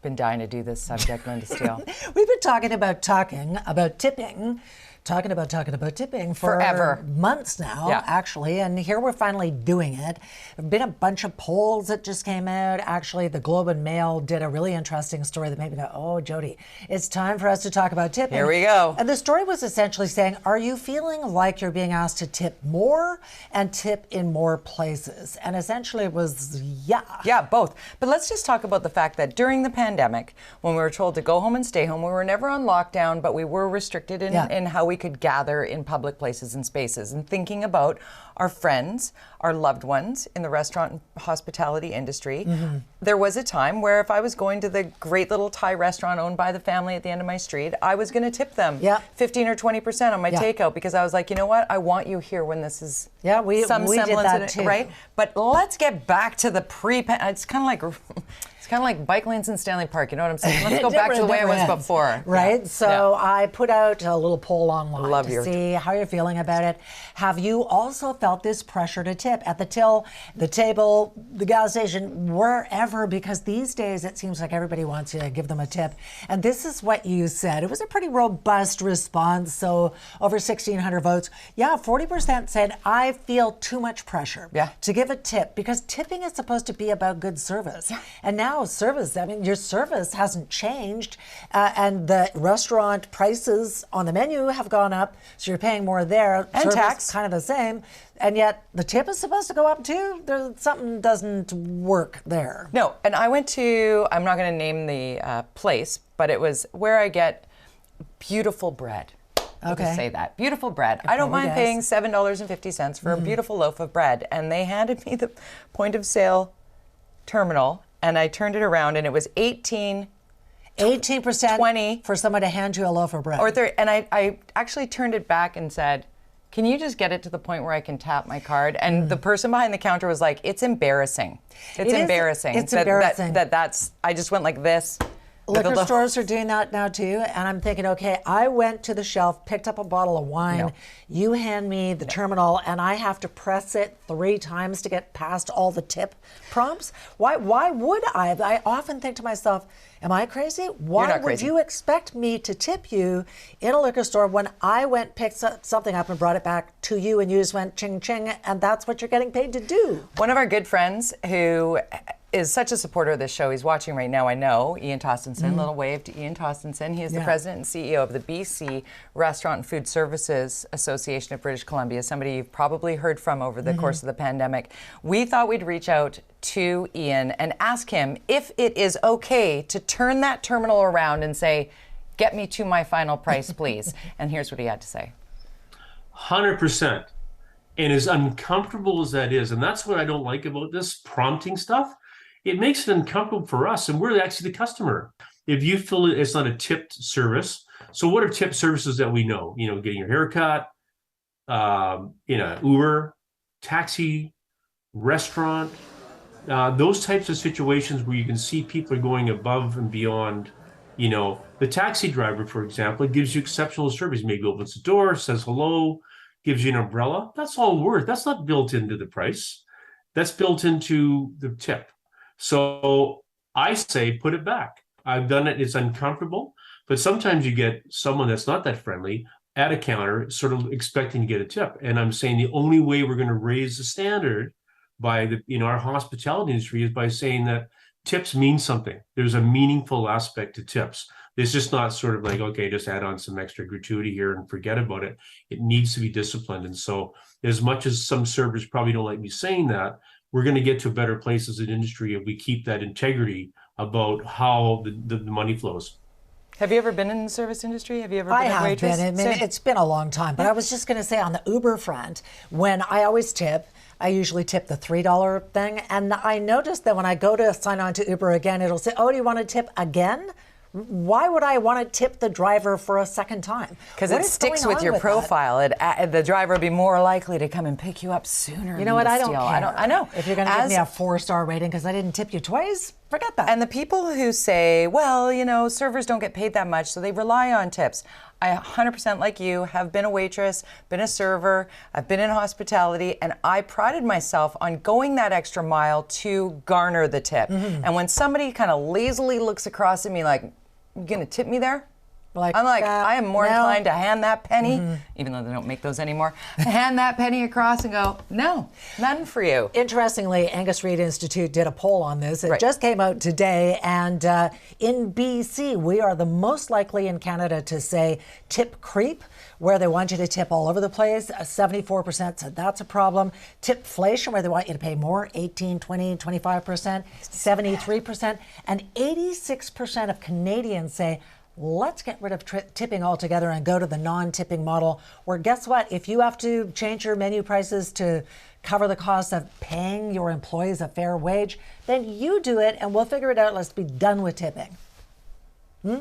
been dying to do this subject, Lynda Steele. We've been talking about tipping for forever, months now, actually, and here we're finally doing it. There've been a bunch of polls that just came out. Actually, the Globe and Mail did a really interesting story that made me go, oh, Jody, it's time for us to talk about tipping. Here we go. And the story was essentially saying, are you feeling like you're being asked to tip more and tip in more places? And essentially it was, Yeah, both. But let's just talk about the fact that during the pandemic, when we were told to go home and stay home, we were never on lockdown, but we were restricted in how we could gather in public places and spaces. And thinking about our friends, our loved ones in the restaurant and hospitality industry, there was a time where if I was going to the great little Thai restaurant owned by the family at the end of my street, I was going to tip them 15 or 20% on my takeout, because I was like, you know what, I want you here when this is we some did semblance that of too. Right? But let's get back to the it's kind of like bike lanes in Stanley Park, you know what I'm saying? Let's go back to the way it was before. Right? So I put out a little poll online to see how you're feeling about it. Have you also felt this pressure to tip at the till, the table, the gas station, wherever? Because these days it seems like everybody wants you to give them a tip. And this is what you said. It was a pretty robust response. So over 1,600 votes. 40% said, I feel too much pressure to give a tip, because tipping is supposed to be about good service. And now service, I mean, your service hasn't changed, and the restaurant prices on the menu have gone up, so you're paying more there. And service tax. kind of the same, and yet the tip is supposed to go up too. Something doesn't work there. No, and I went to, I'm not going to name the place, but it was where I get beautiful bread. I'll just say that. Beautiful bread. I don't mind paying $7.50 for a beautiful loaf of bread. And they handed me the point of sale terminal, and I turned it around, and it was 18% 20 for someone to hand you a loaf of bread. Or 30, and I actually turned it back and said, can you just get it to the point where I can tap my card? And the person behind the counter was like, it's embarrassing. It's embarrassing. It's embarrassing. That's, I just went like this. Liquor stores are doing that now too, and I'm thinking, okay, I went to the shelf, picked up a bottle of wine, you hand me the terminal, and I have to press it 3 times to get past all the tip prompts? Why would I? I often think to myself, am I crazy? Why would you expect me to tip you in a liquor store when I went, picked something up and brought it back to you, and you just went ching ching, and that's what you're getting paid to do? One of our good friends who is such a supporter of this show, he's watching right now, I know, Ian Tostenson. Little wave to Ian Tostenson. He is the president and CEO of the BC Restaurant and Food Services Association of British Columbia, somebody you've probably heard from over the course of the pandemic. We thought we'd reach out to Ian and ask him if it is okay to turn that terminal around and say, get me to my final price, please. And here's what he had to say. 100%. And as uncomfortable as that is, and that's what I don't like about this prompting stuff, it makes it uncomfortable for us, and we're actually the customer. If you feel it's not a tipped service, so what are tipped services that we know? You know, getting your hair cut, Uber, taxi, restaurant, those types of situations where you can see people are going above and beyond. You know, the taxi driver, for example, gives you exceptional service. Maybe opens the door, says hello, gives you an umbrella. That's all worth. That's not built into the price. That's built into the tip. So I say, put it back. I've done it. It's uncomfortable, but sometimes you get someone that's not that friendly at a counter, sort of expecting to get a tip. And I'm saying the only way we're going to raise the standard by our hospitality industry is by saying that tips mean something. There's a meaningful aspect to tips. It's just not sort of like, okay, just add on some extra gratuity here and forget about it. It needs to be disciplined. And so as much as some servers probably don't like me saying that, we're going to get to a better place as an industry if we keep that integrity about how the money flows. Have you ever been in the service industry? Have you ever been a waitress? I have been. I mean, it's been a long time. But I was just going to say, on the Uber front, when I always tip, I usually tip the $3 thing. And I noticed that when I go to sign on to Uber again, it'll say, oh, do you want to tip again? Why would I want to tip the driver for a second time? Because it sticks with your profile. The driver will be more likely to come and pick you up sooner. You know what? I don't care. I know. If you're going to give me a 4-star rating because I didn't tip you twice, Forget that. And the people who say, well, you know, servers don't get paid that much, so they rely on tips. I 100% like you have been a waitress, been a server, I've been in hospitality, and I prided myself on going that extra mile to garner the tip. And when somebody kind of lazily looks across at me like, you gonna tip me there? I'm like, I am more inclined to hand that penny, even though they don't make those anymore, hand that penny across and go, no, none for you. Interestingly, Angus Reid Institute did a poll on this. It just came out today, and in BC, we are the most likely in Canada to say tip creep, where they want you to tip all over the place. 74% said that's a problem. Tipflation, where they want you to pay more, 18, 20, 25%, 73%, and 86% of Canadians say, let's get rid of tipping altogether and go to the non-tipping model, where guess what? If you have to change your menu prices to cover the cost of paying your employees a fair wage, then you do it and we'll figure it out. Let's be done with tipping. We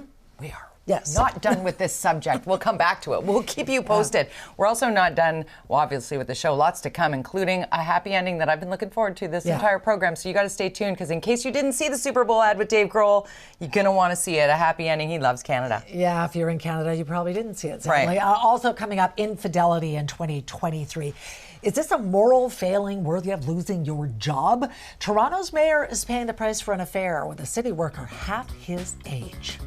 are. Yes. Not done with this subject. We'll come back to it. We'll keep you posted. We're also not done, well, obviously, with the show. Lots to come, including a happy ending that I've been looking forward to this entire program. So you got to stay tuned, because in case you didn't see the Super Bowl ad with Dave Grohl, you're going to want to see it. A happy ending. He loves Canada. Yeah, if you're in Canada, you probably didn't see it. Sadly. Right. Also coming up, infidelity in 2023. Is this a moral failing worthy of losing your job? Toronto's mayor is paying the price for an affair with a city worker half his age.